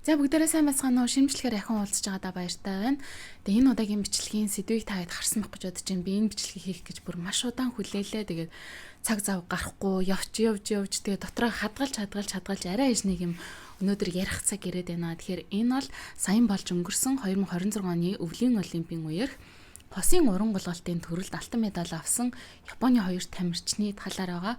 За бүгдээрээ сайн байцгаана уу? Шимжлэхээр ахин уулзж байгаадаа баяртай байна. Тэгээ энэ удаагийн бичлэгийн сэдвийг та хэд харсан байх гэж бодож байна. Би энэ бичлэгийг хийх гэж бүр маш удаан хүлээлээ. Тэгээд цаг зав гарахгүй явж тэгээ дотроо хадгалж арай ээж нэг юм өнөөдөр ярих цаг ирээд байна. Тэгэхээр энэ бол саяхан болж өнгөрсөн 2026 оны өвлийн олимпийн үеэр хосын уран гулгалтын төрөлд алтан медаль авсан Японы хоёр тамирчны талаар байгаа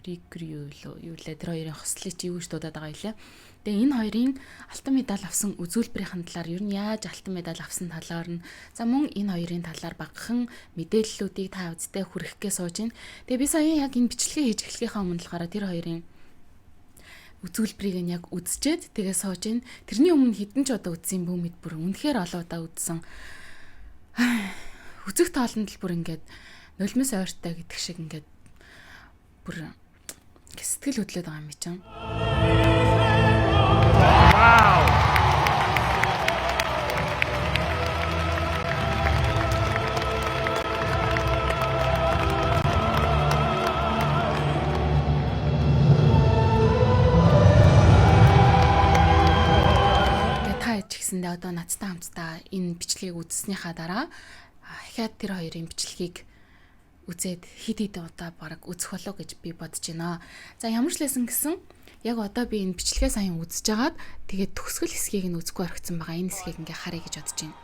Рикрю юу лээ тэр хоёрын хослыг чи юу гэж дуудаад байгаа юм лээ. Тэгээ энэ хоёрын алтан медаль авсан үзүүлбэрийн талаар ер нь яаж алтан медаль авсан талаар нь за мөн энэ хоёрын талаар багахан мэдээллүүдийг та үзтээ хүргэхгээ сууж байна. Тэгээ би сая яг энэ бичлэгээ хийж эхлэхийнхаа өмнө болохоор тэр хоёрын үзүүлбэрийг нь яг үзчихэд тэгээ сууж байна. Тэрний өмнө хэдэн ч удаа үзсэн бүү мэд бүр үнэхээр олоодаа үзсэн. Үзэх тоолонд л бүр ингээд нулимс ойртой гэдэг шиг ингээд бүр сэтгэл хөдлөд байгаа юм чинь. Вау. Гэсэндээ одоо надтай хамтдаа энэ бичлэгийг үзснийхаа дараа ахиад тэр хоёрын бичлэгийг үзээд хид удаа бараг үзэх болов гэж би бодож байна. За ямар ч лсэн гэсэн яг одоо би энэ бичлэгээ сайн үзэж агаад тэгээд төгсгөл хэсгийг нь үзэхгүй орхисон байгаа. Энэ хэсгийг ингээ харъя гэж бодож байна.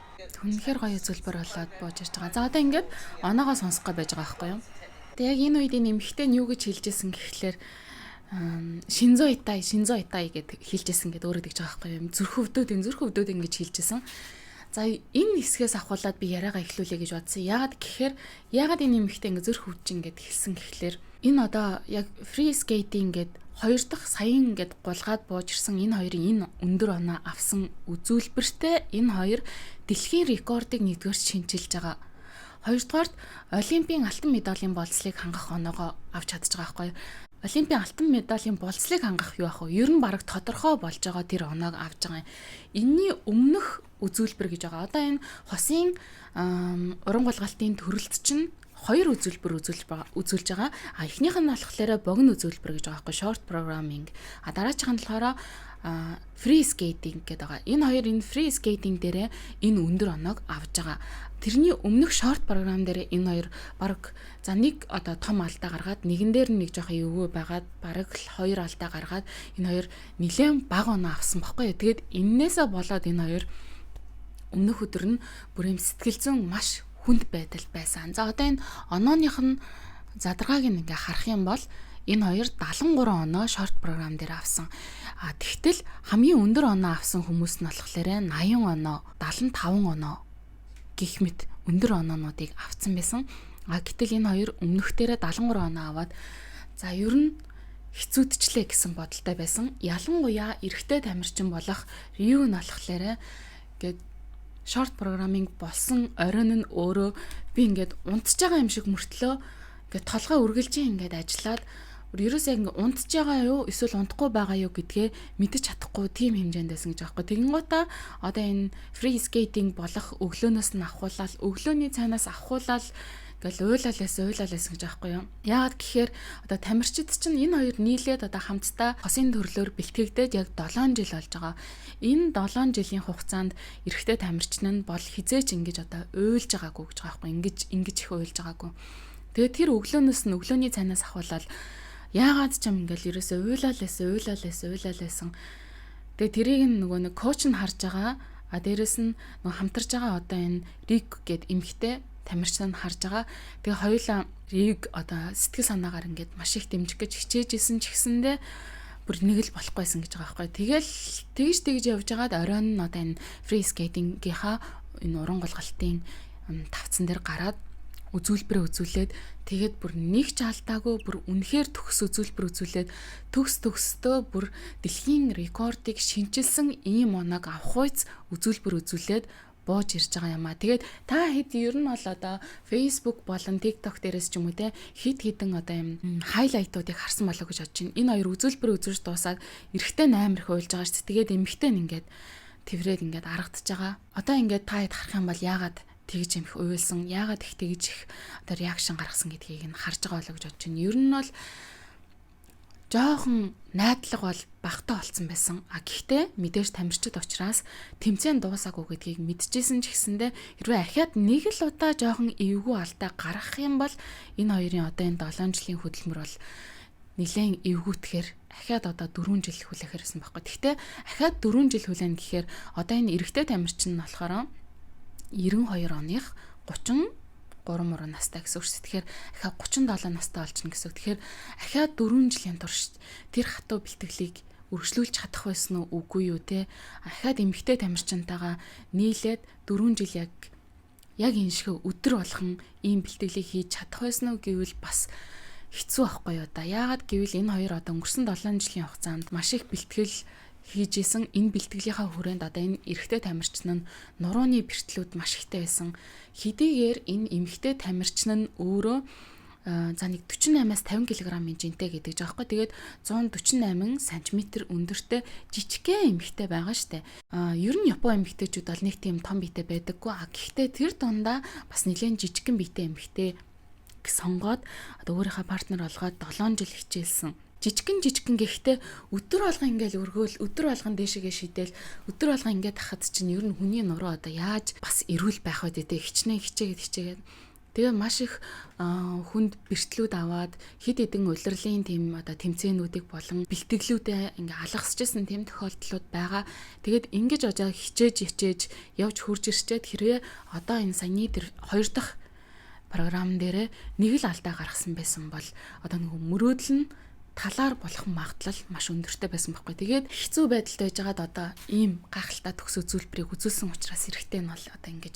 Үнэхээр гоё үзүүлбэр болоод бууж ирж байгаа. За одоо ингээд оноогоо сонсох гэж байж байгаа байхгүй юу? Тэгээд яг энэ үед энэ эмэгтэй нь юу гэж хэлжсэн гэхлээр Шинзо Итай гэд хэлжсэн гэд өөрөө тэгж байгаа байхгүй юу? Зүрх өвдөд ингэж хэлжсэн. За энэ хэсгээс авахуулаад би яриагаа эхлүүлэе гэж бодсон. Яагаад энэ эмэгтэй ингэ зүрх өвдөж ингэж хэлсэн гэхлээр энэ одоо яг фри скейтинг гэд хоёр дахь саяхан гэд гулгаад бууж ирсэн энэ хоёрын энэ өндөр оноо авсан үзүүлбэртээ энэ хоёр дэлхийн рекордыг нэгдүгээр шинжилж байгаа. Хоёрдугаарт Олимпийн алтан медалийн болцлыг хангах оноогоо авч чадчих байгаа байхгүй юу? Олимпийн алтан медалийн болцлыг хангах юу ах вэ? Ер нь бараг тодорхой болж байгаа тэр оноог авч байгаа юм. Энийний өмнөх үзүүлбэр гэж байгаа. Одоо энэ хосын уран гулгалтын төрөлд чинь хоёр үзүүлбэр үзүүлж байгаа. Эхнийх нь болохоор богино үзүүлбэр гэж байгаа байхгүй short programming. Дараачих нь болохоор free skating гэдэг байгаа. Энэ хоёр энэ free skating дээрээ энэ өндөр оноог авж байгаа. Тэрний өмнөх short program дээр энэ хоёр баг за нэг одоо том алдаа гаргаад нэгэн дээр нэг жоох эвгүй байгаад баг л хоёр алдаа гаргаад энэ хоёр нэлээд бага оноо авсан баггүй. Тэгээд эннээсээ болоод энэ хоёр өмнөх өдөр нь бүр юм сэтгэл зүйн маш хүнд байдал байсан. За одоо энэ онооных нь задаргааг ингээ харах юм бол энэ хоёр 73 оноо short program дээр авсан. Тэгтэл хамгийн өндөр оноо авсан хүмүүс нь болохоор 80 оноо, 75 оноо гэх мэт өндөр оноонуудыг авсан байсан. Гэтэл энэ хоёр өмнөхдөрөө 73 оноо аваад за ер нь хэцүүдчлээ гэсэн бодолтой байсан. Ялангуяа эрэгтэй тамирчин болох Рю нь болохоор гээд short programming болсон оройн нь өөрөө би ингээд унтж байгаа юм шиг мөртлөө ингээд толгой үргэлжийн ингээд ажиллаад ерөөсөө ингээд унтж байгаа юу эсвэл унтахгүй байгаа юу гэдгээ мэдэж чадахгүй тийм хэмжээнд байсан гэж аахгүй. Тэгэнгүүтээ одоо энэ free skating болох өглөөнөөс нь авахуулаад өглөөний цайнаас авахуулаад ингээл уйлалаас гэж аахгүй юу. Яагаад гэхээр одоо тамирчид чинь энэ хоёр нийлээд одоо хамтдаа хосын төрлөөр бэлтгэгдээд яг 7 жил болж байгаа. Энэ 7 жилийн хугацаанд эрэгтэй тамирчин нь бол хизээч ингэж одоо уйлж байгаагүй гэж байгаа байхгүй. Ингэж их уйлж байгаагүй. Тэгээд тэр өглөөнөөс нь өглөөний цайнаас авахуулаад яагаад ч юм ингээл ерөөсөө уйлалсан. Тэгээ тэрийг нөгөө нэг коуч нь харж байгаа. Дээрэс нь нөгөө хамтарж байгаа одоо энэ Рик гэд эмэгтэй тамирчин нь харж байгаа. Тэгээ хоёулаа Рик одоо сэтгэл санаагаар ингээд маш их дэмжих гэж хичээжсэн ч гэсэндээ бүр нэг л болохгүйсэн гэж байгаа байхгүй. Тэгж явж байгаад оройн нь одоо энэ фри скейтингийнхаа энэ уран гулгалтын тавцан дээр гараад үзүүлбэрээ үзүүлээд тэгээд бүр нэг ч алдаагүй бүр үнэхээр төгс үзүүлбэр үзүүлээд төгстөө бүр дэлхийн рекордыг шинжилсэн ийм оноог авах үйц үзүүлбэр үзүүлээд бууж ирж байгаа юм а. Тэгээд та хэд ер нь бол одоо Facebook болон TikTok дээрээс ч юм уу те хидэн одоо юм хайлайтуудыг харсан болоо гэж бодож байна. Энэ хоёр үзүүлбэр үзүүлж дуусаад эрэхтэй 8 их уйлж байгаа шүү. Тэгээд эмэгтэй нь ингээд тэврээд ингээд аргадж байгаа. Одоо ингээд та хэд харах юм бол яагаад тэгж юм их уйлсан, яагаад их тэгж их одоо реакшн гаргасан гэдгийг нь харж байгаа болоо гэж бодож байна. Ер нь бол жоохон найдлага бол багтаа олцсон байсан. Гэхдээ мэдээж тамирчид учраас тэмцээн дуусаагүй гэдгийг мэдчихсэн ч гэсэндэ хэрвээ ахиад нэг л удаа жоохон эвгүй алдаа гаргах юм бол энэ хоёрын одоо энэ 7 жилийн хөдөлмөр бол нэлээд эвгүүтгэхээр ахиад одоо 4 жил хүлээхээр байсан байхгүй. Гэхдээ ахиад 4 жил хүлээн гэхээр одоо энэ эрэгтэй тамирчин нь болохоор 92 оных 33 мөрөө настай гэсэн үг шүү. Тэгэхээр ахиад 37 настай болчихно гэсэн үг. Тэгэхээр ахиад 4 жилийн турш тэр хатуу бэлтгэлийг үргэлжлүүлж чадах байсан уу үгүй юу те. Ахиад эмэгтэй тамирчинтайгаа нийлээд 4 жил яг энэ шиг өдөр болгон ийм бэлтгэлийг хийж чадах байсан уу гэвэл бас хэцүү байхгүй юу да. Яагаад гэвэл энэ хоёр одоо өнгөрсөн 7 жилийн хугацаанд маш их бэлтгэл хийж исэн. Энэ бэлтгэлийнхаа хүрээнд одоо энэ эрэгтэй тамирчин нь нурууны бэртлүүд маш ихтэй байсан. Хэдийгээр энэ эмэгтэй тамирчин нь өөрөө за нэг 48-аас 50 кг-ийн жинтэй гэдэг жаахгүй. Тэгээд 148 см өндөртэй жижигхэн эмэгтэй байгаа штэ. Ер нь Япон эмэгтэйчүүд бол нэг тийм том биетэй байдаггүй. Гэхдээ тэр дундаа бас нэлээд жижигхэн биетэй эмэгтэй сонгоод одоо өөрийнхөө партнер олгоод 7 жил хичээлсэн. Жижигэн гэхдээ өдөр болгон ингээл өргөөл, өдөр болгон дээшээгээ шидэл, өдөр болгон ингээд хахад чинь ер нь хүний нуруу одоо яаж бас эрүүл байх вэ гэдэг хичнээн. Тэгээ маш их хүнд бэртлүүд аваад хэд хэдэн улирлын тийм одоо тэмцээнүүдийг болон бэлтгэлүүдээ ингээ алгасчихсан тийм тохиолдлууд байгаа. Тэгээд ингэж очоо хичээж явж хурж ирчээд хэрвээ одоо энэ саяны тэр 2 дахь програм дээр нэг л алдаа гаргасан байсан бол одоо нэг мөрөөдөл нь талаар болох магадлал маш өндөртэй байсан байхгүй. Тэгээд хэцүү байдалд байжгаад одоо ийм гайхалтай төгс үзүүлбэрийг үзүүлсэн учраас эрэгтэй нь бол одоо ингэж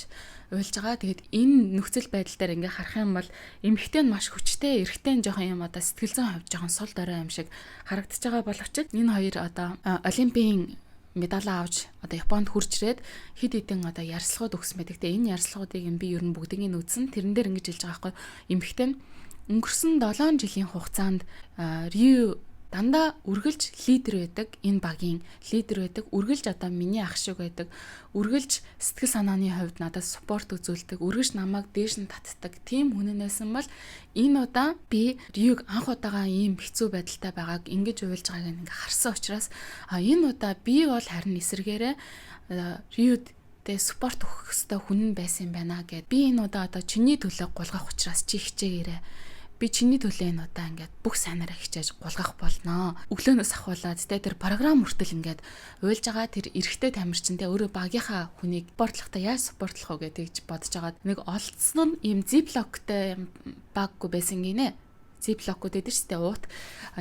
уйлж байгаа. Тэгээд энэ нөхцөл байдал дээр ингээ харах юм бол эмэгтэй нь маш хүчтэй, эрэгтэй нь жоохон юм одоо сэтгэл зүйн хувьд жоохон сул дорой юм шиг харагдаж байгаа боловч энэ хоёр одоо олимпийн медалаа авч одоо Японд хурж ирээд хэд хэдэн одоо ярилцлагууд өгсөн байдаг. Тэгээ энэ ярилцлагуудыг би ер нь бүгдийг нь үзсэн. Тэрэн дээр ингэж хэлж байгаа байхгүй. Эмэгтэй нь өнгөрсөн 7 жилийн хугацаанд Рио дандаа үргэлж лидер байдаг. Энэ багийн лидер байдаг. Үргэлж одоо миний ах шиг байдаг. Үргэлж сэтгэл санааны хувьд надад спорт үзүүлдэг. Үргэлж намайг дээш нь татдаг. Тийм хүнээс бол энэ удаа би Риог анх удаага ийм хэцүү байдалтай байгааг ингэж уйлж байгааг ингээ харсан учраас энэ удаа би бол харин эсэргээрээ Риод тэ спорт өгөх хөстэй хүн байсан юм байна гэд би энэ удаа одоо чиний төлөө гулгах учраас чи хичээгээрэй. Би чиний төлөө энэ удаа ингээд бүх сайнараа хичээж гулгах болноо. Өглөөнөөс ахуулаад тэ тэр програм хүртэл ингээд уйлж байгаа тэр эрэгтэй тамирчинтэй өөрөө багийнхаа хүнийг спортлохтой яаж спортлох вэ гэдгийг бодож агаад нэг олдсон нь ийм зиплоктэй баггүй байсан гинэ. Зиплокууд эдэр штэ уут.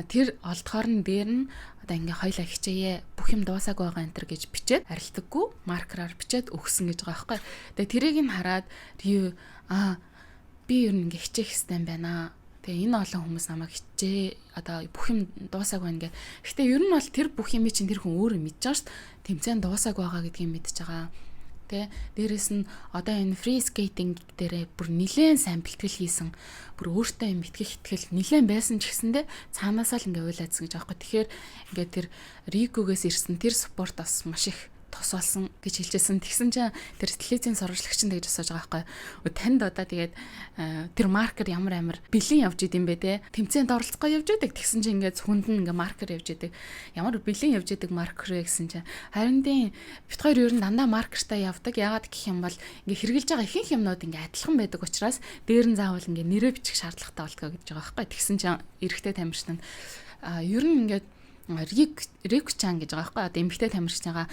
Тэр олдохоор нь дээр нь одоо ингээ хоёлаа хичээе бүх юм дуусаагүй байгаа энэ төр гэж бичээд арилдаггүй маркераар бичээд өгсөн гэж байгаа байхгүй. Тэгээ тэрийг нь хараад Рио би ер нь ингээ хичээх хэвээр байна. Тэгээ энэ олон хүмүүс намайг хичээ одоо бүх юм дуусаагүй байна гэх. Гэхдээ ер нь бол тэр бүх юм чинь тэр хүн өөрөө мэдж байгаа шүү дээ. Тэмцээн дуусаагүй байгаа гэдгийг мэдж байгаа. Тэ дээрэс нь одоо энэ фри скейтинг дээрээ бүр нэлээд сайн бэлтгэл хийсэн. Бүр өөртөө юм итгэх итгэл нэлээд байсан ч гэсэндэ цаанаасаа л ингээ уйлаадсан гэж байгаа байхгүй. Тэгэхээр ингээ тэр Рикогээс ирсэн тэр спорт бас маш их тос болсон гэж хэлжсэн. Тэгсэн чинь тэр телевизийн сурвалжлагч нь тэгж асууж байгаа байхгүй. Танд одоо тэгээд тэр маркер ямар амар бэлэн явж идэм бэ те. Тэмцээнд оролцохгүй явж идэг. Тэгсэн чинь ингээд хүнд нь ингээ маркер явж идэг. Ямар бэлэн явж идэг маркер вэ гэсэн чинь харин тийм бит хоёр ер нь дандаа маркертай явдаг. Яагаад гэх юм бол ингээ хэрглэж байгаа ихэнх юмнууд ингээ адилхан байдаг учраас дээр нь заавал ингээ нэрээ бичих шаардлагатай болтгоо гэж байгаа байхгүй. Тэгсэн чинь эрэгтэй тамирчин нь ер нь ингээд Рик-чан гэж байгаа байхгүй. Одоо эмэгтэй тамирчныгаа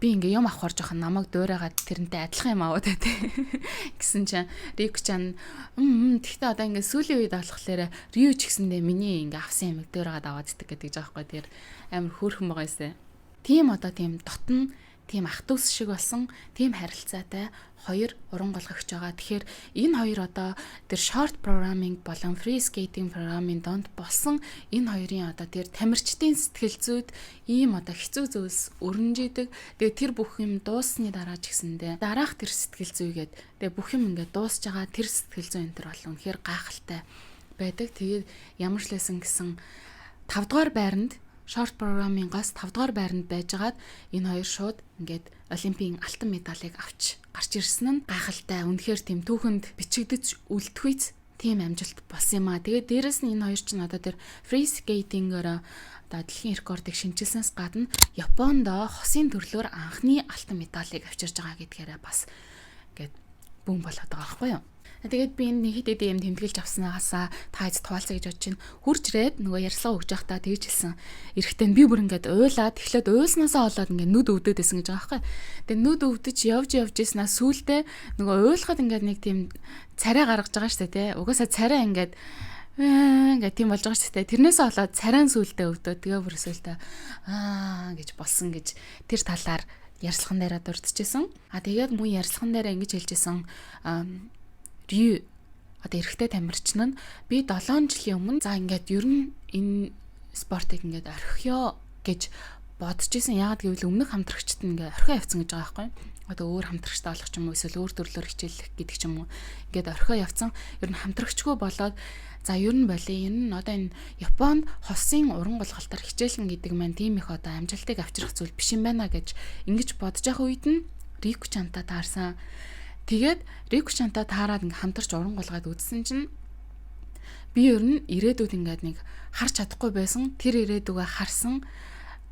би ингээ юм авахар жоохон намайг дуурайгаад тэрнтэй адилхан юм аваад байт гэсэн чинь Рик-чан тэгтээ одоо ингээ сүүлийн үед болохоор Рио ч гэсэндээ миний ингээ авсан юм дуурайгаад аваад идэх гэдэг жаахгүй. Тэр амар хөөрхөн байгаа юмсэ. Тийм одоо тийм дотн тийм ах дүүс шиг болсон тийм харилцаатай хоёр уран голгогч байгаа. Тэгэхээр энэ хоёр одоо тэр short programming болон free skating програмын донд болсон энэ хоёрын одоо тэр тамирчдын сэтгэл зүйд ийм одоо хэцүү зүйлс өрнжидэг. Тэгээ тэр бүх юм дууссаны дараа ч гэсэндээ дараах тэр сэтгэл зүйгээд тэгээ бүх юм ингээд дуусж байгаа тэр сэтгэл зүй энэ төр бол үнэхээр гайхалтай байдаг. Тэгээд ямар ч лсэн гэсэн 5 дугаар байранд short программингаас 5 дугаар байранд байжгаад энэ хоёр шууд ингээд олимпийн алтан медалийг авч гарч ирсэн нь гайхалтай. Үнэхээр тийм түүхэнд бичигдэж үлдэхүйц тийм амжилт болсон юм аа. Тэгээд дээрэс нь энэ хоёр чинь одоо тэр free skating-оор одоо дэлхийн рекордыг шинжилсэнээс гадна Японд хосын төрлөөр анхны алтан медалийг авчирж байгаа гэдгээрээ бас ингээд бүүн болоод байгаа байхгүй юу. Тэгээд би энэ нэг хэд юм тэмдэглэж авснаасаа та эцэд хуваалцаа гэж бодож байна. Хурж ирээд нөгөө ярьслага өгж явахдаа тэгж хэлсэн. Эрэхтэн би бүр ингээд уйлаад эхлээд уйлснаасаа болоод ингээд нүд өвдөд байсан гэж байгаа байхгүй. Тэгээд нүд өвдөж явж ирснаа сүултээ нөгөө уйлахад ингээд нэг тийм царай гаргаж байгаа шүү дээ, тий. Угаасаа царай ингээд тийм болж байгаа шүү дээ. Тэрнээсээ болоод царайн сүултээ өвдөө. Тэгээ бүр сүултээ гэж болсон гэж тэр талаар ярьслахан дээрээ дурдчихсан. Тэгээд мөн ярьслахан дээрээ ингэж хэлжсэн. Рю одоо эрэгтэй тамирчин нь би 7 жилийн өмнө за ингээд ер нь энэ спортыг ингээд орхиё гэж бодож исэн. Яагаад гэвэл өмнөх хамтрагчд нь ингээд орхио явцсан гэж байгаа байхгүй. Одоо өөр хамтрагчтай болох ч юм уу эсвэл өөр төрлөөр хичээлэх гэдэг ч юм уу ингээд орхио явцсан. Ер нь хамтрагчгүй болоод за ер нь боли энэ нь одоо энэ Японд хосын уран гулгалтаар хичээлэн гэдэг маань тийм их одоо амжилтыг авчрах зүйл биш юм байна гэж ингэж бодож явах үед нь Рику чанта таарсан. Тэгээд Рику чанта таарад ингээм хамтарч уран гулгаад үзсэн чинь би ер нь ирээдүйд ингээд нэг харж чадахгүй байсан. Тэр ирээдүгээ харсан.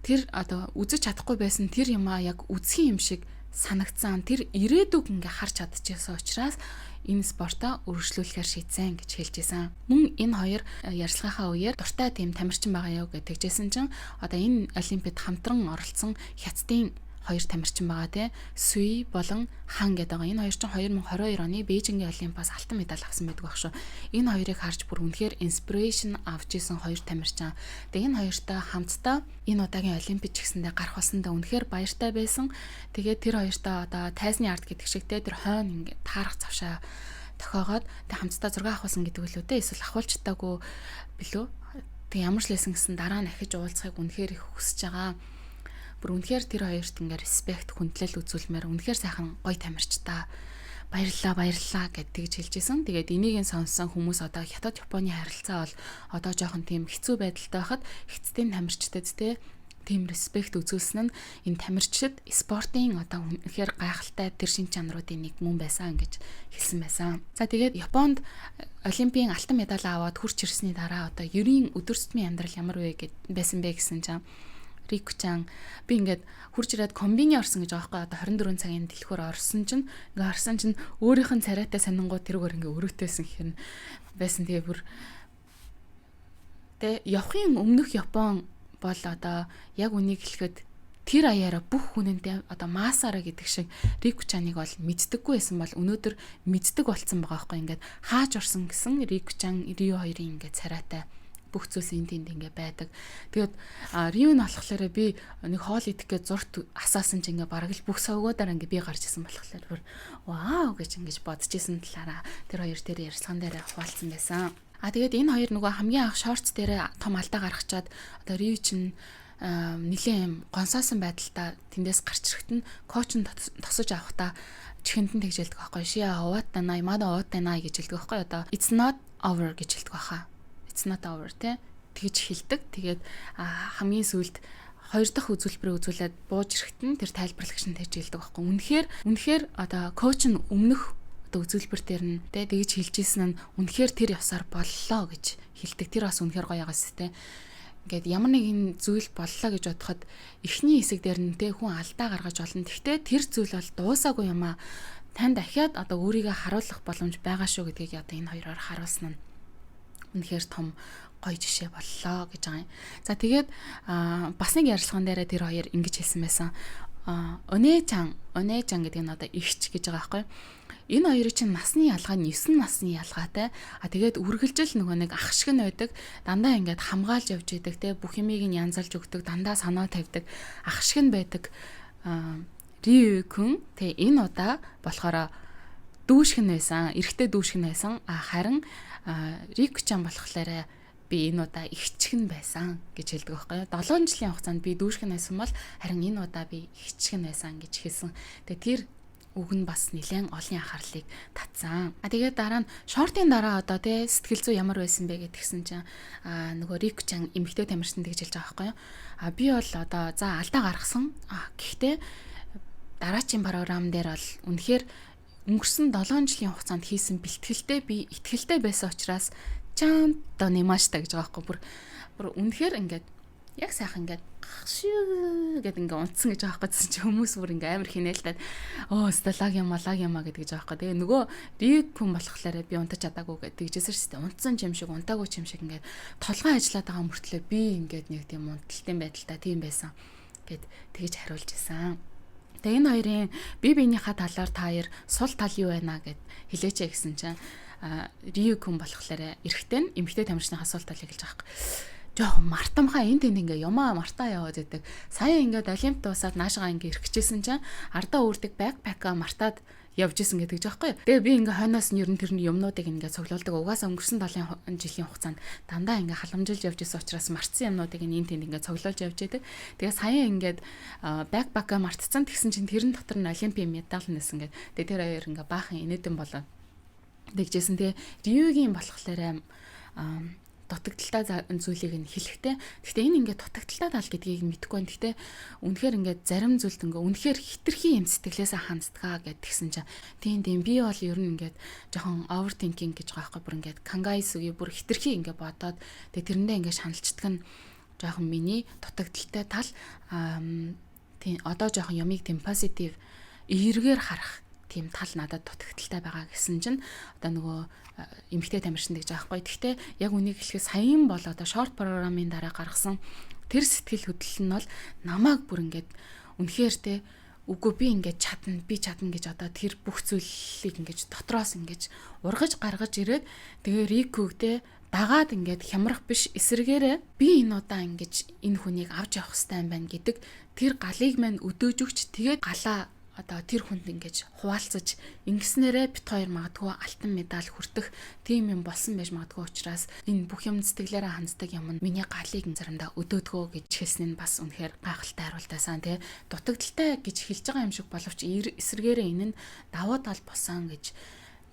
Тэр одоо үзэж чадахгүй байсан тэр юмаа яг үзэх юм шиг санагдсан. Тэр ирээдүг ингээ харж чадчихсан учраас энэ спортоо өргөжлүүлэхээр шийдсэн гэж хэлжсэн. Мөн энэ хоёр ярилцлагынхаа үеэр дуртай тийм тамирчин байгаа юу гэж тэгжсэн чинь одоо энэ олимпиад хамтран оролцсон хятадын хоёр тамирчин байгаа те. Суи болон Хан гэдэг байгаа. Энэ хоёр чинь 2022 оны Бээжингийн олимпиадаас алтан медаль авсан байдаг баг шүү. Энэ хоёрыг харж бүр үнэхээр inspiration авч исэн хоёр тамирчин. Тэгээ энэ хоёртой хамтдаа энэ удаагийн олимпиад ч гэсэндээ гарах болсондоо үнэхээр баяртай байсан. Тэгээ тэр хоёртой одоо тайзны арт гэдэг шиг те тэр хойно ингээ таарах завшаа тохиогоод тэг хамтдаа зураг авахсан гэдэг үлээ те. Эсвэл ахуулчтаагүй билүү. Тэг ямар ч лсэн гэсэн дараа нь ахиж уулзахыг үнэхээр их хүсэж байгаа. Бүр үнэхээр тэр хоёрт ингээ респект хүндлэл үзүүлмээр үнэхээр сайхан гоё тамирч та баярлалаа гэдгийг хэлжсэн. Тэгээд энийг сонссон хүмүүс одоо Хятад Японы харилцаа бол одоо жоохон тийм хэцүү байдалтай байхад хятадын тамирчдад тийм респект үзүүлсэн нь энэ тамирчид спортын одоо үнэхээр гайхалтай тэр шин чанаруудын нэг мөн байсан гэж хэлсэн байсан. За тэгээд Японд олимпийн алтан медаль аваад хурц ирсний дараа одоо ерийн өдөр тутмын амьдрал ямар вэ гэд байсан бэ гэсэн чинь Рику-чан би ингээд хурж ирээд комбини орсон гэж байгаа байхгүй одоо 24 цагийн дэлгүүр орсон чинь ингээ орсон чинь өөрийнх нь царайтай сонингууд тэрүүгээр ингээ өрөөтэйсэн хэрэг байсан. Тэгээ бүр тэ явахын өмнөх Япон бол одоо яг үнийг хэлэхэд тэр аяараа бүх хүнэндээ одоо масаараа гэдэг шиг Рику-чаныг бол мэддэггүй байсан бол өнөөдөр мэддэг болсон байгаа байхгүй ингээд хааж орсон гэсэн Рику-чан Рио хоёрын ингээ царайтай бүх зүйлс энд тэнд ингээ байдаг. Тэгээд Рио нь болохоор би нэг хоол идэх гэж зурт асаасан чинь ингээ бараг л бүх сувгуудаар ингээ би гарч исэн болохоор вау гэж ингэж бодож исэн талаараа тэр хоёр тэр ярилцлаган дээр хуваалцсан байсан. Тэгээд энэ хоёр нөгөө хамгийн анх шортс дээр том алдаа гаргачаад одоо Рио чинь нилийн гонсоосон байдалтай тэндээс гарч ирэхэд нь коуч нь тосож авахдаа чихэнд нь тэгж хэлдэг байхгүй шиа оватанай мада оватанай гэж хэлдэг байхгүй одоо it's not over гэж хэлдэг баха. It's not over тэгж хэлдэг. Тэгээд хамгийн сүүлд хоёр дахь үзүүлбэрээ үзүүлээд бууж ирэхэд нь тэр тайлбарлагч нь тэгж хэлдэг байхгүй. Үнэхээр одоо коуч нь өмнөх одоо үзүүлбэр дээр нь тэгж хэлжсэн нь үнэхээр тэр явсаар боллоо гэж хэлдэг. Тэр бас үнэхээр гоё байгаас ингээд ямар нэгэн зүйл боллоо гэж бодоход эхний хэсэг дээр нь хүн алдаа гаргаж олно. Гэхдээ тэр зүйл бол дуусаагүй юм аа. Тань дахиад одоо өөрийгөө харуулах боломж байгаа шүү гэдгийг одоо энэ хоёроор харуулсан нь үнэхээр том гоё жишээ боллоо гэж байгаа юм. За тэгээд бас нэг ярилцлаган дээр тэр хоёр ингэж хэлсэн байсан. Өнэ-чан гэдэг нь одоо ихч гэж байгаа байхгүй. Энэ хоёрын чинь насны ялгаа нь 9 насны ялгаатай. Тэгээд үргэлжил нөгөө нэг ах шиг нь байдаг. Дандаа ингээд хамгаалж явж идэг те бүх юмыг нь янзалж өгдөг, дандаа санаа тавьдаг ах шиг нь байдаг. Риу-кун тэгээ энэ удаа болохоор дүүшгэн байсан, эрэгтэй дүүшгэн байсан. Харин Рику-чан болохоор би энэ удаа ихчгэн байсан гэж хэлдэг байхгүй юу. 7 жилийн хугацаанд би дүүшгэн байсан бол харин энэ удаа би ихчгэн байсан гэж хэлсэн. Тэгээ тэр үг нь бас нэлээд олон анхаарлыг татсан. Тэгээд дараа нь шортын дараа одоо сэтгэл зүй ямар байсан бэ гэдгсэн чинь нөгөө Рику-чан эмэгтэй тамирчин гэж хэлж байгаа байхгүй юу. Би бол одоо за алдаа гаргасан. Гэхдээ дараачийн програм дээр бол үнэхээр өнгөрсөн 7 жилийн хугацаанд хийсэн бэлтгэлтэй би итгэлтэй байсан учраас чам до нэмааштай гэж байгаа байхгүй. Бүр үнэхээр ингээд яг сайхан ингээд гахшиг гэдэг ингээд унтсан гэж байгаа байхгүй. Чи хүмүүс бүр ингээд амар хинээлтээд сталаг яма гэдэг гэж байгаа байхгүй. Тэгээ нөгөө рик хүн болохоор би унтаж чадаагүй гэдэг тэгжээсэр шүү дээ. Унтсан юм шиг унтаагүй юм шиг ингээд толгой ажиллаад байгаа мөртлөө би ингээд нэг тийм унталтын байдалтай тийм байсан гэд тэгж хариулж исэн. Тэгээ энэ хоёрын бие биенийхээ талаар та хоёр сул тал юу байна гэд хэлээч гэсэн чинь рик хүн болохоор эрэгтэй нь эмэгтэй тамирчныхаа сул талыг хэлж байгаа юм. Жоо мартамхаа энд ингээ юмаа мартаа яваад байдаг. Сая ингээд олимп дуусаад наашгаа ингээ ирэхчихсэн чинь ардаа үрдэг бэкпэкаа мартаад явж исэн гэдэг жаахгүй. Тэгээ би ингээ хойноос нь ер нь тэрний юмнуудыг ингээ цуглуулдаг. Угаасаа өнгөрсөн 7 жилийн хугацаанд дандаа ингээ халамжилж явж исэн учраас мартсан юмнуудыг энд тэнд ингээ цуглуулж явж байдаг. Тэгээ сая ингээд бэкпэкаа мартцсан тэгсэн чинь тэрэн дотор нь олимпийн медаль нэсэн гэдэг. Тэгээ тэр хоёр ингээ баахан инээдэн болоо. Тэгжсэн тэгээ Риогийн болохоор дутагдaltaй зүйлийг нь хэлэхтэй. Гэхдээ энэ ингээд дутагдaltaй тал гэдгийг мэдэхгүй байна. Гэхдээ үнэхээр ингээд зарим зүйлд ингээд үнэхээр хитрхи юм сэтгэлээсээ ханддгаа гэдгсэн чинь тийм би бол ер нь ингээд жоохон overthinking гэж байгаа байхгүй бүр ингээд кангайсуги бүр хитрхи ингээд бодоод тэгээ тэрэндээ ингээд шаналцдаг нь жоохон миний дутагдaltaй тал тийм одоо жоохон юмыг тийм positive эргээр харах тийм тал надад дутагдaltaй байгаа гэсэн чинь одоо нөгөө эмэгтэй тамирчин гэж байгаа байхгүй. Гэхдээ яг үнийг хэлэхэд саяхан бол одоо шорт програмын дараа гаргасан тэр сэтгэл хөдлөл нь бол намайг бүр ингээд үнэхээр те үгүй би ингээд чадна гэж одоо тэр бүх зүйлийг ингээд дотроос ингээд ургаж гаргаж ирээд тэгээ рикүгдээ дагаад ингээд хямрах биш эсэргээрээ би энэ удаа ингээд энэ хүнийг авч явах хэрэгтэй юм байна гэдэг тэр галыг мань өдөөж өгч тэгээд галаа одоо тэр хүнд ингэж хуваалцаж ингэснээрээ бит хоёр магадгүй алтан медаль хүртэх тийм юм болсон байж магадгүй учраас энэ бүх юм сэтгэлээрээ ханддаг юм нь миний галыг заримдаа өдөөдгөө гэж хэлсэн нь бас үнэхээр гайхалтай хариултаасан тий дутагдaltaй гэж хэлж байгаа юм шиг боловч эсэргээрээ энэ нь давуу тал болсон гэж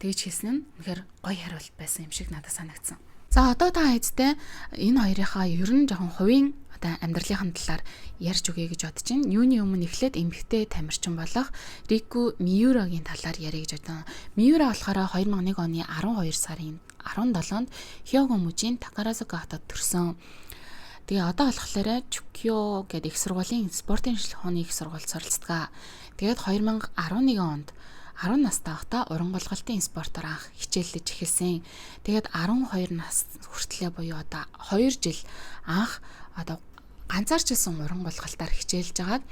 тэгж хэлсэн нь үнэхээр гоё хариулт байсан юм шиг надад санагдсан. За одоо та хэзээ энэ хоёрынхаа ер нь жоохон хувийн амьдралын талаар ярьж өгье гэж бодож байна. Юуны өмнө эхлээд эмэгтэй тамирчин болох Рику Миюрагийн талаар ярих гэж бодсон. Миюра болохоор 2001 оны 12 сарын 17-нд Хёго мужийн Такаразука хотод төрсөн. Тэгээ одоо болохоор Чукё гэдэг их сургуулийн спортын шилхууны их сургуульд суралцдаг. Тэгээд 2011 онд 10 настай байхдаа уран болгалтын спортоор анх хичээллэж эхэлсэн. Тэгээд 12 нас хүртлээр буюу одоо 2 жил анх одоо ганцаарчилсан уран болгалтаар хичээлж агаад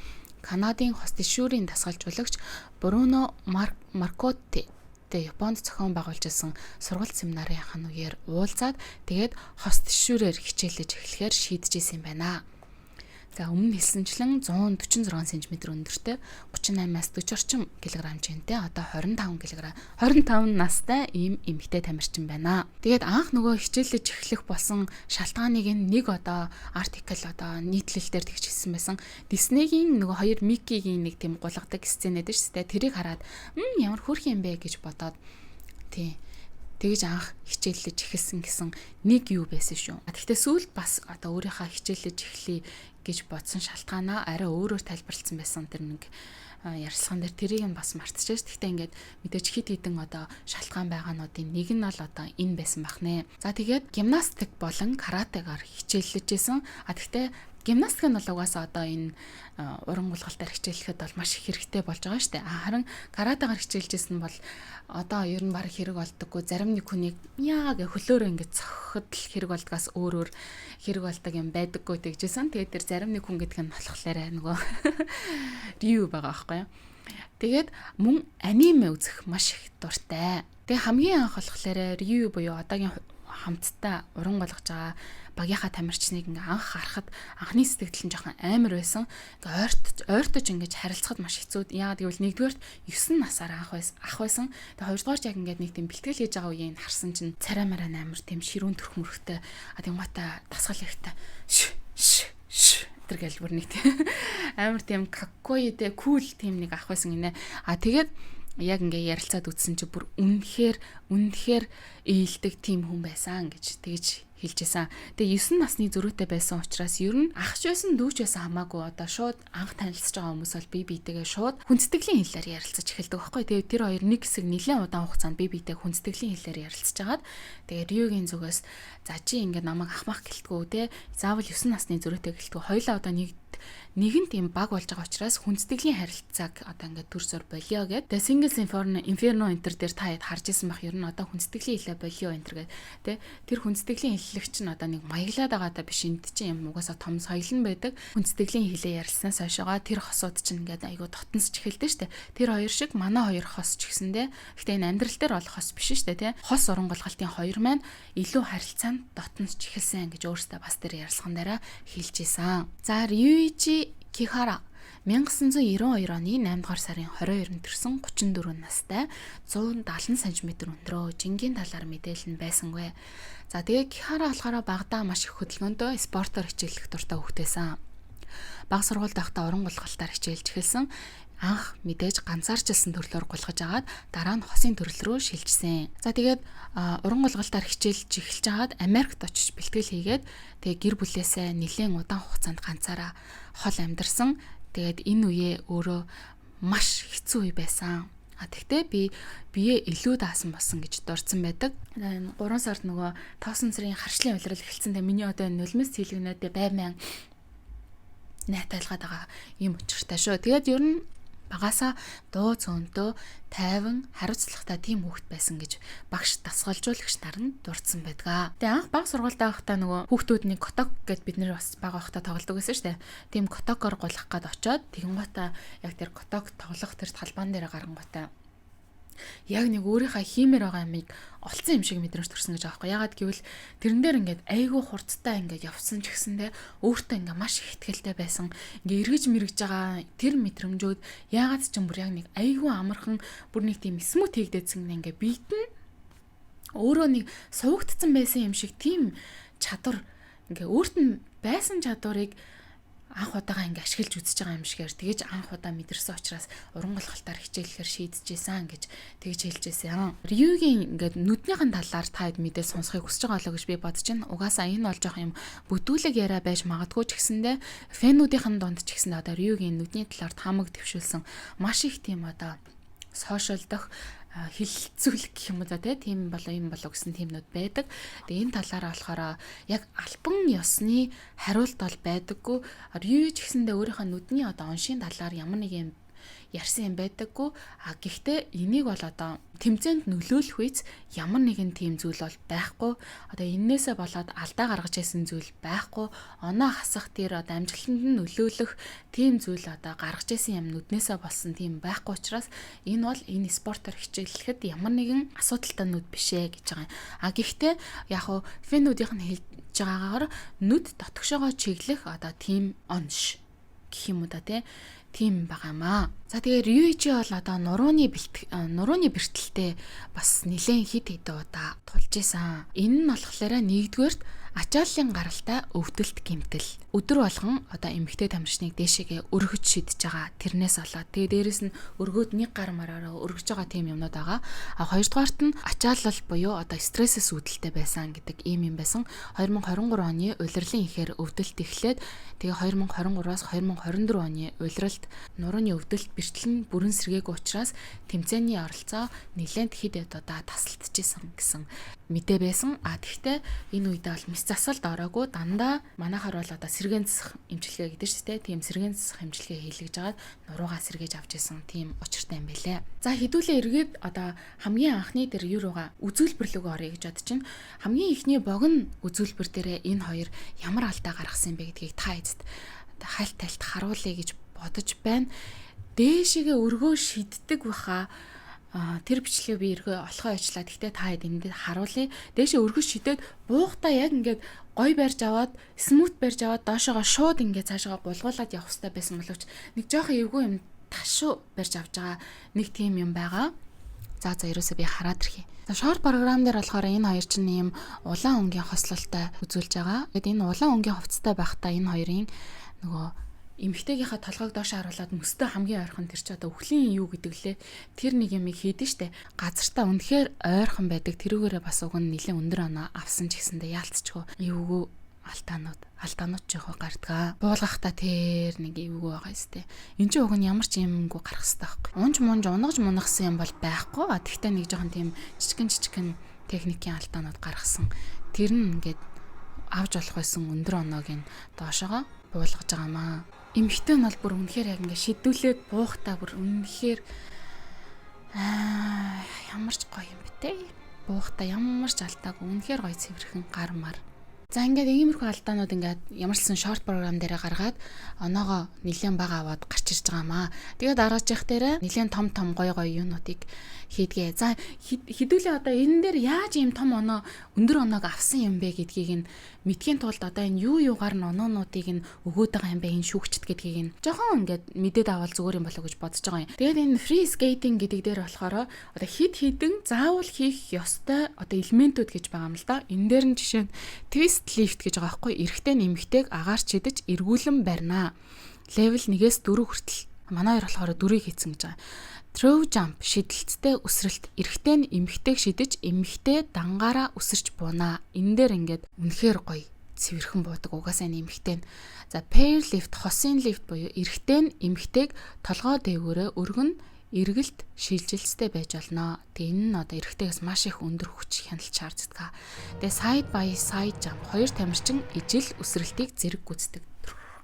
Канадын хостишүүрийн дасгалжуулагч Бруно Маркотти Японд зохион байгуулж ирсэн сургалт семинарын үеэр уулзаад тэгээд хостишүүрээр хичээлж эхлэхээр шийдэж исэн юм байна. За өмнө хэлсэнчлэн 146 см өндөртэй 38-аас 40 орчим килограмм жинтэй одоо 25 настай ийм эмэгтэй тамирчин байна. Тэгээд анх нөгөө хичээлж эхлэх болсон шалтгааныг нэг одоо артикл одоо нийтлэлээр тэгж хэлсэн байсан. Диснейгийн нөгөө хоёр Миккигийн нэг тийм гулгадаг сценэд шүү дээ. Тэрийг хараад ямар хөөрхөн юм бэ гэж бодоод тий тэгж анх хичээлж эхэлсэн гэсэн нэг юу байсан шүү. Гэхдээ сүүлд бас одоо өөрийнхөө хичээлж эхлэе гэж бодсон шалтгаанаа арай өөрөөр тайлбарлсан байсан тэр нэг ярилцлаган дээр тэрийг нь бас мартчихсан. Гэхдээ ингээд мэдээж хит хитэн одоо шалтгаан байгаануудын нэг нь бол одоо энэ байсан бах нэ. За тэгээд гимнастик болон каратегаар хичээллэжсэн. Гэхдээ гимнастик нь бол угаасаа одоо энэ уран булгалтаар хичээлэхэд бол маш их хэрэгтэй болж байгаа шүү дээ. Харин каратегаар хичээлжсэн бол одоо ер нь баг хэрэг болдоггүй. Зарим нэг хүнийг яа гэ хөлөөрөө ингээд цохоход л хэрэг болдгоос өөрөөр хэрэг болдог юм байдаггүй тэгжсэн. Тэгээд тэр зарим нэг хүн гэдэг нь болохоор нөгөө Рю байгаа байхгүй юу. Тэгээд мөн аниме үзэх маш их дуртай. Тэгээ хамгийн анх болохоор Рю буюу одоогийн хамттай уран болгож байгаа багийнхаа тамирчныг ингээ анх харахад анхны сэтгэл нь жоохон амар байсан. Ингээ ойртож ингээ харилцахад маш хэцүү. Яагаад гэвэл нэгдүгээрт 9 насаар ах байсан. Тэгээ хоёрдугаарт яг ингээ нэг тийм бэлтгэл хийж байгаа үеийг харсан чинь царай мараа амар тийм ширүүн төрх мөрхтэй тэнгуутаа дасгал ихтэй тэр гэлбэр нэг тийм амар тийм каккоидэ кул тийм нэг ах байсан гинэ. Тэгээд яг ингээ ярилцаад үзсэн чи бүр үнэхээр ээлдэг тийм хүн байсан гэж тэгж хэлжсэн. Тэгээ 9 насны зөрүүтэй байсан учраас ер нь ахч байсан дүүч байсан хамаагүй одоо шууд анх танилцж байгаа хүмүүс бол бие биетэйгээ шууд хүндэтгэлийн хэлээр ярилцаж эхэлдэг байхгүй. Тэгээ тэр хоёр нэг хэсэг нэлээд удаан хугацаанд бие биетэй хүндэтгэлийн хэлээр ярилцаж хагаад тэгээ Рюгийн зүгээс за чи ингээд намайг ахмах гэлтгүү те заавал 9 насны зөрүүтэй гэлтгүү хоёлаа одоо нэгэн тийм баг болж байгаа учраас хүндэтгэлийн харилцааг одоо ингээд төр зур болио гэд. Тэгээ Singles Inferno Enter дээр та хэд харж исэн бах ер нь одоо хүндэтгэлийн хэлээ болио Enter гэд. Тэ тэр хүндэтгэлийн хэллэгч нь одоо нэг маяглаад байгаа даа биш энд чинь юм угаасаа том соёл нь байдаг. Хүндэтгэлийн хэлээ ярилцсанаас хойшоо тэр хосууд чинь ингээд айгу дотносч эхэлдэ штэ. Тэр хоёр шиг манай хоёр хос ч гэсэндээ гэхдээ энэ амьдрал дээр болох хос биш штэ тий. Хос урангуулгалтын хоёр маань илүү харилцаанд дотносч эхэлсэн гэж өөрөөсөө бас тэр ярилцлаган дараа хэлж исэн. За Ryuichi Kihara 1992 оны 8 дугаар сарын 22-нд төрсэн 34 настай 170 см өндрөө жингийн талаар мэдээлэл нь байсангүй. За тэгээ Kihara болохоор багадаа маш их хөдөлгөөнтэй спортоор хичээлэх дуртай хүүхдээсэн. Бага сургуульд байхдаа урангуулгалтаар хичээлж эхэлсэн. Анх мэдээж ганцаарчилсан төрлөөр гулгаж агаад дараа нь хосын төрөл рүү шилжсэн. За тэгээд урангуулгалтаар хичээлж эхэлж агаад Америкт очиж бэлтгэл хийгээд тэгээ гэр бүлээсээ нэлээд удаан хугацаанд ганцаараа хол амьдарсан. Тэгээд энэ үеэ өөрөө маш хэцүү үе байсан. Тэгтээ би бие илүү даасан болсон гэж дурдсан байдаг. 3 сард нөгөө тоосон сарын харшлын улирал эхэлсэн. Тэгээ миний одоо нулимс цэлгэнүүдээ байман найтайлгаад байгаа юм учиртай шүү. Тэгээд ер нь багасаа дуу цөөнтөө тайван хариуцлагатай тийм хүүхэд байсан гэж багш дасгалжуулагч нар нь дурдсан байдаг. Тэгээ анх бага сургуульд байхдаа нөгөө хүүхдүүдний коток гэд бид нэр бас бага байхдаа тоглодог гэсэн шүү дээ. Тийм котокоор гулгах гээд очиод тэгэнгүүтээ яг тэр коток тоглох тэр талбаан дээр гарангуутай яг нэг өөрийнхөө хиймээр байгаа юмыг олцсон юм шиг мэдрэмж төрсөн гэж аахгүй. Ягаад гэвэл тэрэн дээр ингээд айгүй хурцтай ингээд явсан ч гэсэндээ өөртөө ингээд маш их ихтгэлтэй байсан. Ингээд эргэж мэргэж байгаа тэр мэдрэмжүүд ягаад ч юм бүр яг нэг айгүй амархан бүр нэг тийм смут хийгдээдсэн ингээд биетэн өөрөө нэг сувагдсан байсан юм шиг тийм чадвар ингээд өөрт нь байсан чадварыг анх удаага ингээ ашиглаж үзэж байгаа юм шигээр тэгэж анх удаа мэдэрсэн учраас урангуулгалтаар хичээлэхээр шийдэжсэн гэж тэгж хэлжсэн. Ryuгийн ингээд нүднийхэн талаар та хэд мэдээ сонсохыг хүсэж байгаа болоо гэж би бодож байна. Угаасаа энэ бол жоох юм бүтүүлэг яриа байж магадгүй ч гэсэндээ фэнүүдийн дунд ч гэсэндээ одоо Ryuгийн нүдний талаар таамаг төвшүүлсэн маш их тийм одоо сошиал дох хилцүүлэх гэх юм уу тийм болоо юм болоо гэсэн тиймнүүд байдаг. Тэгээ энэ талаараа болохоор яг альбан ёсны хариулт бол байдаггүй. Рью ч гэсэндээ өөрийнхөө нүдний одоо оншийн талаар ямар нэг юм ярьсан юм байдаггүй. Гэхдээ энийг бол одоо тэмцээнд нөлөөлөх үец ямар нэгэн тийм зүйл бол байхгүй. Одоо энээсээ болоод алдаа гаргаж байсан зүйл байхгүй. Оноо хасах тэр одоо амжилтанд нь нөлөөлөх тийм зүйл одоо гаргаж байсан юм нүднээсээ болсон тийм байхгүй учраас энэ бол энэ спортоор хичээлэхэд ямар нэгэн асуудалтай нүд биш ээ гэж байгаа юм. Гэхдээ яг хуу фэнүүдийнх нь хэлж байгаагаар нүд дотгошоогоо чиглэх одоо тийм онш гэх юм уу тийм байгаамаа. За тэгээ Ryuichi бол одоо нурууны бэртэлтэй бас нэлээд хид удаа тулж исэн. Энэ нь болохоор нэгдүгээрт ачааллын гаралтай өвдөлт гэмтэл. Өдөр болгон одоо эмэгтэй тамирчныг дээшээгээ өргөж шидэж байгаа. Тэрнээс болоод тэгээ дээрэс нь өргөөд нэг гар мараараа өргөж байгаа тийм юмнууд байгаа. Хоёрдугаарт нь ачаалал буюу одоо стрессээс үүдэлтэй байсан гэдэг ийм юм байсан. 2023 оны улирлын ихээр өвдөлт эхлээд тэгээ 2023-аас 2024 оны улиралд нурууны өвдөлт бэртэл нь бүрэн сэргээгүй учраас тэмцээний оролцоо нэлээд хид удаа тасалдчихсан гэсэн мэдээ байсан. Тэгэхдээ энэ үедээ бол мэс засалд ороогүй дандаа манайхаар бол одоо сэргээн засах эмчилгээ гэдэг шүү дээ. Тийм сэргээн засах эмчилгээ хийлгэж агаад нуруугаа сэргээж авч исэн тийм учиртай юм байлээ. За хэдүүлээ эргээд одоо хамгийн анхны дээр юуруугаа үзүүлбэрлэг орё гэж бодож чинь хамгийн ихний богино үзүүлбэр дээрээ энэ хоёр ямар алдаа гаргасан бэ гэдгийг та эцэд хальт тальт харуулъя гэж бодож байна. Дээшээгээ өргөө шиддэг баха. Тэр бичлэгийг би эргөө олохоо ажиллаа. Гэхдээ та хэд энд харуулъя. Дээшээ өргөж шидэд буухтаа яг ингээд гой барьж аваад, смут барьж аваад доошоогоо шууд ингээд цаашаа гулгуулад явах хэрэгтэй байсан боловч нэг жоохон эвгүй юм ташуу барьж авч байгаа нэг тийм юм байгаа. За ерөөсөө би хараад ирхий. Short програм дээр болохоор энэ хоёр чинь ийм улаан өнгийн хослолтой үзүүлж байгаа. Тэгэд энэ улаан өнгийн хувцастай байхдаа энэ хоёрын нөгөө эмэгтэйгийнхаа толгойг доош харуулад мөстөө хамгийн ойрхон тэр чи одоо үхлийн юу гэдэг лээ. Тэр нэг юм хийдэн штэ. Газартаа үнэхээр ойрхон байдаг. Тэрүүгээрээ бас уг нь нэлээд өндөр оноо авсан ч гэсэндээ яалтчгүй. Эвгүй алдаанууд ч яхаа гардгаа. Буулгахта тэр нэг эвгүй байгаа юмстэй. Энд чинь уг нь ямар ч юмгүй гарах хэрэгтэй байхгүй. Унж унагсан юм бол байхгүй. Тэгтээ нэг жоохон тийм жижигэн техникийн алдаанууд гаргасан. Тэр нь ингээд авч болох байсан өндөр оноог нь доошоо буулгаж байгаамаа. Эмэгтэй нь бол бүр үнэхээр яг ингээд шидүүлээд буухтаа бүр үнэхээр ямар ч гоё юм бэ те. Буухтаа ямар ч алдаагүй үнэхээр гоё цэвэрхэн гар мар. За ингээд иймэрхүү алдаанууд ингээд ямарчсан шорт програм дээр гаргаад оноогоо нэлээд бага аваад гарч ирж байгаамаа. Тэгээд дараачих дээр нэлээд том гоё юунуудыг хийдгээ. За хідүүлээ одоо энэ дээр яаж ийм том оноо өндөр оноог авсан юм бэ гэдгийг нь мэдхийн тулд одоо энэ юугаар нь оноонуудыг нь өгөөд байгаа юм бэ энэ шүүгчд гэдгийг нь жоохон ингээд мэдээд авал зүгээр юм болоо гэж бодож байгаа юм. Тэгээд энэ free skating гэдэг дээр болохоор одоо хідэн заавал хийх ёстой одоо элементүүд гэж байгаа юм л да. Энэ дээр нь жишээ нь twist lift гэж байгаа байхгүй. Эрэгтэй нэмэгтэйг агаарч идэж эргүүлэн барина. Level 1-ээс 4 хүртэл. Манай хоёр болохоор 4-ийг хийсэн гэж байгаа. Throw jump шидэлцтэй үсрэлт эрэгтэй нь эмэгтэйг шидэж эмэгтэй дангаараа үсэрч буунаа. Энэ дээр ингээд үнэхээр гоё цэвэрхэн буудаг угаасаа эмэгтэй нь. За pair lift хосын лифт буюу эрэгтэй нь эмэгтэйг толгой дээгүүрээ өргөн эргэлт шилжилттэй байж болно. Тэгээ энэ нь одоо эрэгтэйгээс маш их өндөр хүч хяналт шаарддаг. Тэгээ side by side jump хоёр тамирчин ижил үсрэлтийг зэрэг гүйцэтгэдэг.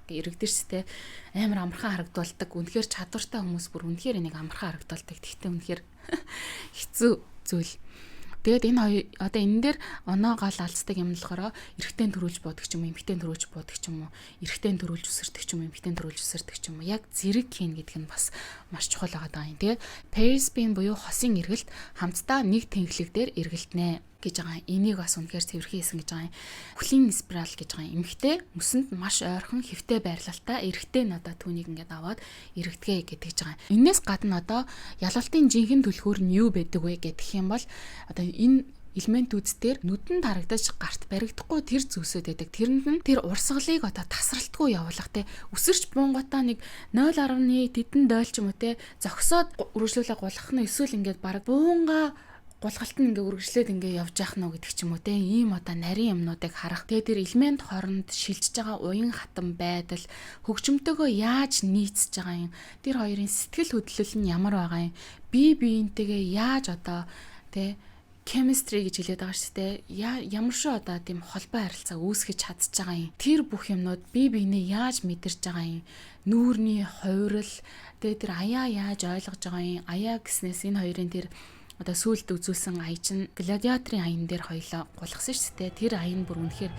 Иргэдэрчтэй амар амархан харагдуулдаг. Үнэхээр чадвартай хүмүүс бүр үнэхээр энийг амархан харагдуулдаг. Тэгтээ үнэхээр хэцүү зүйл. Тэгээд энэ одоо энэ дээр оноогоо алцдаг юм болохоор эрэгтэй төрүүлж буудаг ч юм уу, эмэгтэй төрүүлж буудаг ч юм уу, эрэгтэй төрүүлж үсэрдэг ч юм уу, эмэгтэй төрүүлж үсэрдэг ч юм уу. Яг зэрэг хийн гэдэг нь бас маш чухал байгаа юм. Тэгээд pair spin буюу хосын эргэлт хамтдаа нэг тэнхлэг дээр эргэлтнэ гэж байгаа. Энийг бас үнэхээр цэвэрхэн хийсэн гэж байгаа. Хүлийн спираль гэж байгаа. Эмэгтэй мөсөнд маш ойрхон хэвтэй байрлалтай, эрэгтэй нь одоо түүнийг ингээд аваад эрэгдэгэ гэдэг гэж байгаа. Энээс гадна одоо ялалтын жинхэнэ түлхүүр нь юу байдаг вэ гэх юм бол одоо энэ элементүүдээр нүдэнд харагдаж гарт баригдахгүй тэр зүйлсүүд байдаг. Тэрэнд нь тэр урсгалыг одоо тасралтгүй явуулах те өсөрч буунгатаа нэг 0.1 тэдэн дойл ч юм уу те зогсоод үргэлжлүүлээ гулгах нь эсвэл ингээд баг буунгаа гулгалт нь ингээ үргэлжлээд ингээ явж яах нь гэдэг ч юм уу те ийм одоо нарийн юмнуудыг харах. Тэгээ тэр элемент хооронд шилжиж байгаа уян хатан байдал хөгжмөнтэйгөө яаж нийцж байгаа юм. Тэр хоёрын сэтгэл хөдлөл нь ямар байгаа юм. Бие биентэйгээ яаж одоо те chemistry гэж хэлээд байгаа шүү дээ. Ямар шүү одоо тийм холбоо харилцаа үүсгэж чадж байгаа юм. Тэр бүх юмнууд бие биенээ яаж мэдэрч байгаа юм. Нүүрний хувирал тэгээ тэр аяа яаж ойлгож байгаа юм. Аяа гэснээс энэ хоёрын тэр одоо сүулт үзүүлсэн ая чинь гладиаторын аян дээр хоёлоо гулгасан шүү дээ. Тэр аян бүр үнэхээр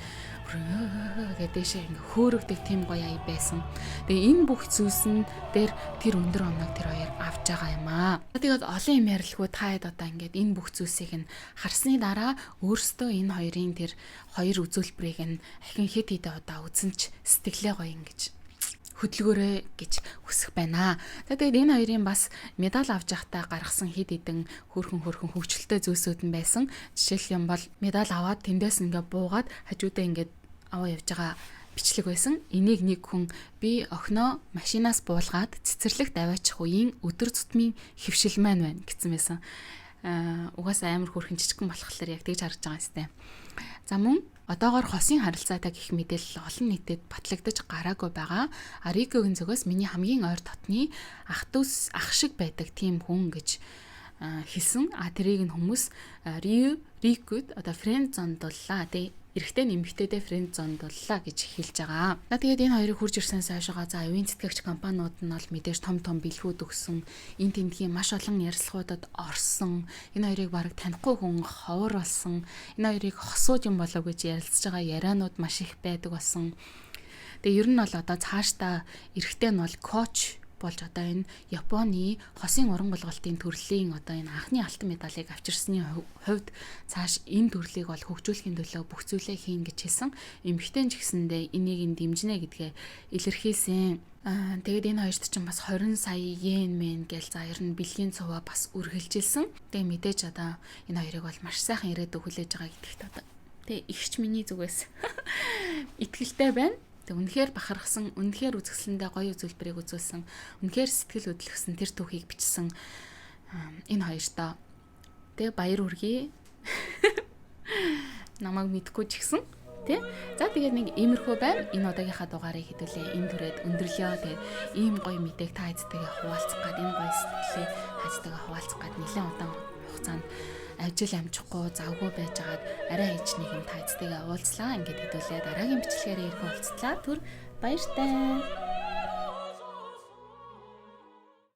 гэдээшээ ингээ хөөрөгдөг тийм гоё ая байсан. Тэгээ энэ бүх зүйлс нь дээр тэр өндөр оноог тэр хоёр авч байгаа юм аа. Тэгээд олон юм ярилгүй таад одоо ингээд энэ бүх зүйлсийг нь харсны дараа өөрөөсөө энэ хоёрын тэр хоёр үзүүлбэрийг нь ахин хэд хэдэ одоо үзэнч сэтгэлээ гоё ингэж хөдөлгөөрэй гэж хүсэх байна. Тэгээд энэ хоёрын бас медаль авч явахдаа гаргасан хэд хэдэн хөөрхөн хөвгчлөлтэй зүйлсүүд нь байсан. Жишээлх юм бол медаль аваад тэндээс ингээ буугаад хажуудаа ингээд аваа явж байгаа бичлэг байсан. Энийг нэг хүн би охиноо машинаас буулгаад цэцэрлэгт аваачих үеийн өдөр тутмын хөвшил маань байна гэсэн байсан. Угаасаа амар хөөрхөн жижигхэн болохоор яг тэгж харагдж байгаа юм сте. За мөн одоогоор хосын харилцаатай гэх мэдээлэл олон нийтэд батлагдаж гараагүй байгаа. Рикогийн зүгээс миний хамгийн ойр дотны ах шиг байдаг тийм хүн гэж хэлсэн. Тэрийг нь хүмүүс Рикуд одоо фрэнд зондуллаа. Тэ эрэгтэй нэмэгтэйдээ фрэнд зондуллаа гэж хэлж байгаа. Тэгээд энэ хоёрыг хурж ирсэнээс хойшоо за өвийн цэцгэгч компаниуд нь бол мэдээж том бэлгүүд өгсөн. Энэ тэмдгийн маш олон ярилцлагуудад орсон. Энэ хоёрыг бараг танихгүй хүн ховор болсон. Энэ хоёрыг хосууж юм болов гэж ярилцж байгаа ярианууд маш их байдаг болсон. Тэгээ ер нь бол одоо цаашдаа эрэгтэй нь бол коуч болж одоо энэ Японы хосын уран булгалтын төрлийн одоо энэ анхны алтан медалийг авчирсны хувьд цааш энэ төрлийг бол хөгжүүлэхийн төлөө бүх зүйлээ хийн гэж хэлсэн. Эмэгтэй ч гэсэндээ энийг нь дэмжинэ гэдгээ илэрхийлсэн. Тэгээд энэ хоёрт чинь бас 20 сая йен мэн гээл за ер нь бэлгийн цуваа бас үргэлжилсэн. Тэгээд мэдээж одоо энэ хоёрыг бол маш сайхан ирээдүйг хүлээж байгаа гэдэгт одоо тэг ихч миний зүгээс итгэлтэй байна. Тэг үнэхээр бахархсан, үнэхээр үзэсгэлэндээ гоё үзүүлбэрийг үзүүлсэн, үнэхээр сэтгэл хөдлөсөн тэр түүхийг бичсэн энэ хоёр доо. Тэг баяр хүргэе. Намайг мэдгүй ч гэсэн тий. За тэгээд нэг иймэрхүү байна. Энэ удаагийнхаа дугаарыг хэдүүлээ энэ түрээд өндөрлөө. Тэгээд ийм гоё мэдээг та хэзтэйгээ хуваалцах гад энэ гоё сэтгэлээ хайцтайгаа хуваалцах гад нэлээд удаан хугацаанд ажил амжихгүй завгүй байжгаад арай хийж нэг юм та хэзтэйгээ уулзлаа. Ингээд хэдүүлээ дараагийн бичлэгээр ирэх болцлаа. Түр баяртай.